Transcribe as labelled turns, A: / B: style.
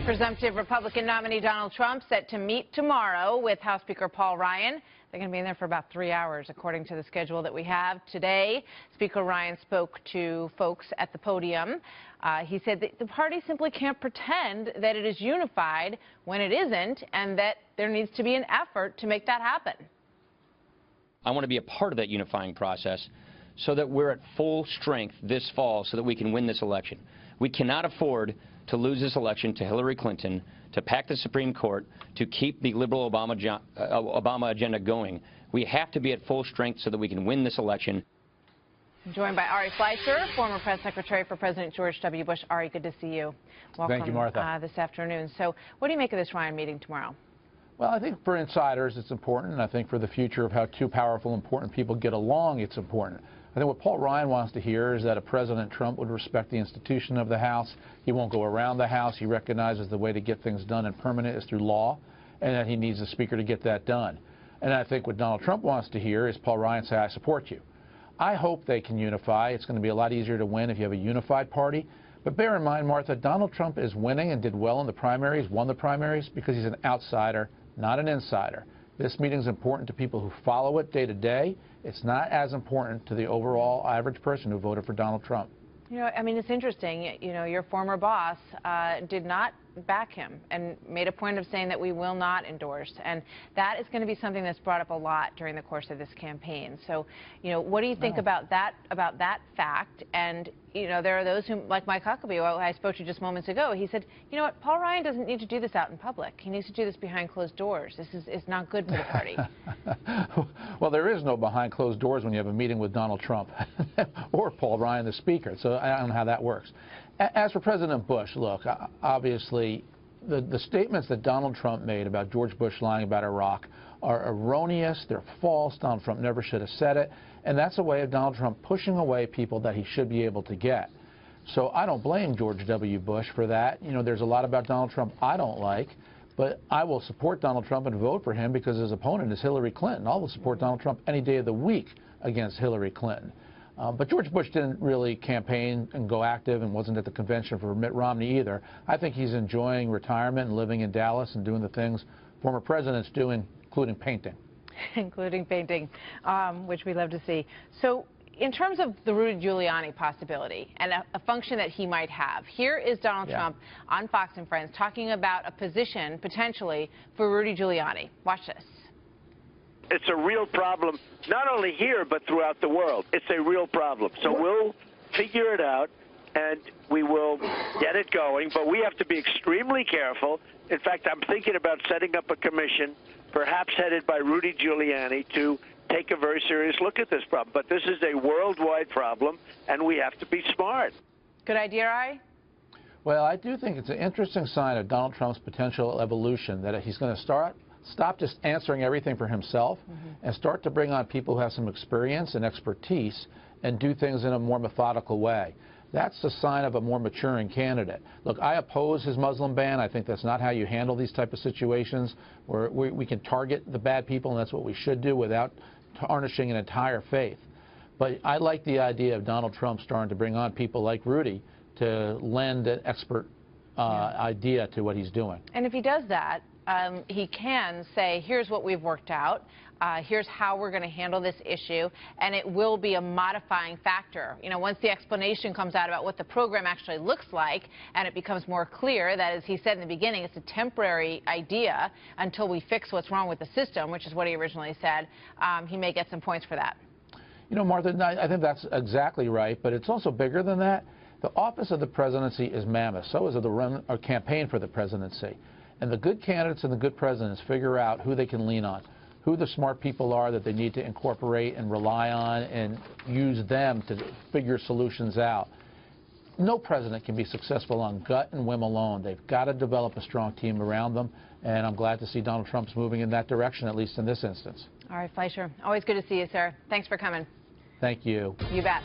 A: Presumptive Republican nominee Donald Trump set to meet tomorrow with House Speaker Paul Ryan. They're going to be in there for about 3 hours, according to the schedule that we have today. Speaker Ryan spoke to folks at the podium. He said that the party simply can't pretend that it is unified when it isn't, and that there needs to be an effort to make that happen.
B: I want to be a part of that unifying process so that we're at full strength this fall so that we can win this election. We cannot afford to lose this election to Hillary Clinton, to pack the Supreme Court, to keep the liberal Obama agenda going. We have to be at full strength so that we can win this election.
A: I'm joined by Ari Fleischer, former press secretary for President George W. Bush. Ari, good to see you. Welcome.
C: Thank you, Martha.
A: This afternoon. So what do you make of this Ryan meeting tomorrow?
C: Well, I think for insiders it's important, and I think for the future of how two powerful, important people get along, it's important. I think what Paul Ryan wants to hear is that a President Trump would respect the institution of the House. He won't go around the House. He recognizes the way to get things done and permanent is through law, and that he needs a speaker to get that done. And I think what Donald Trump wants to hear is Paul Ryan say, I support you. I hope they can unify. It's going to be a lot easier to win if you have a unified party. But bear in mind, Martha, Donald Trump is winning and did well in the primaries, won the primaries, because he's an outsider, not an insider. This meeting is important to people who follow it day to day. It's not as important to the overall average person who voted for Donald Trump.
A: You know, I mean, it's interesting. You know, your former boss did not back him and made a point of saying that we will not endorse. And that is going to be something that's brought up a lot during the course of this campaign. So, you know, what do you think about that fact? And, you know, there are those who, like Mike Huckabee, who I spoke to just moments ago, he said, you know what, Paul Ryan doesn't need to do this out in public. He needs to do this behind closed doors. This is not good for the party.
C: Well, there is no behind closed doors when you have a meeting with Donald Trump or Paul Ryan, the speaker. So I don't know how that works. As for President Bush, look, obviously, the statements that Donald Trump made about George Bush lying about Iraq are erroneous. They're false. Donald Trump never should have said it. And that's a way of Donald Trump pushing away people that he should be able to get. So I don't blame George W. Bush for that. You know, there's a lot about Donald Trump I don't like, but I will support Donald Trump and vote for him because his opponent is Hillary Clinton. I will support Donald Trump any day of the week against Hillary Clinton. But George Bush didn't really campaign and go active and wasn't at the convention for Mitt Romney either. I think he's enjoying retirement and living in Dallas and doing the things former presidents do, including painting.
A: Including painting, which we love to see. So in terms of the Rudy Giuliani possibility and a function that he might have, here is Donald Trump on Fox and Friends talking about a position potentially for Rudy Giuliani. Watch this.
D: It's a real problem, not only here, but throughout the world. It's a real problem. So we'll figure it out, and we will get it going. But we have to be extremely careful. In fact, I'm thinking about setting up a commission, perhaps headed by Rudy Giuliani, to take a very serious look at this problem. But this is a worldwide problem, and we have to be smart.
A: Good idea, Ari?
C: Well, I do think it's an interesting sign of Donald Trump's potential evolution, that he's going to stop just answering everything for himself and start to bring on people who have some experience and expertise and do things in a more methodical way. That's the sign of a more maturing candidate. Look, I oppose his Muslim ban. I think that's not how you handle these type of situations where we can target the bad people, and that's what we should do without tarnishing an entire faith. But I like the idea of Donald Trump starting to bring on people like Rudy to lend an expert idea to what he's doing.
A: And if he does that, he can say, here's what we've worked out, here's how we're going to handle this issue, and it will be a modifying factor. You know, once the explanation comes out about what the program actually looks like, and it becomes more clear that, as he said in the beginning, it's a temporary idea until we fix what's wrong with the system, which is what he originally said, he may get some points for that.
C: You know, Martha, I think that's exactly right, but it's also bigger than that. The office of the presidency is mammoth. So is the campaign for the presidency. And the good candidates and the good presidents figure out who they can lean on, who the smart people are that they need to incorporate and rely on and use them to figure solutions out. No president can be successful on gut and whim alone. They've got to develop a strong team around them, and I'm glad to see Donald Trump's moving in that direction, at least in this instance.
A: All right, Fleischer, always good to see you, sir. Thanks for coming.
C: Thank you.
A: You bet.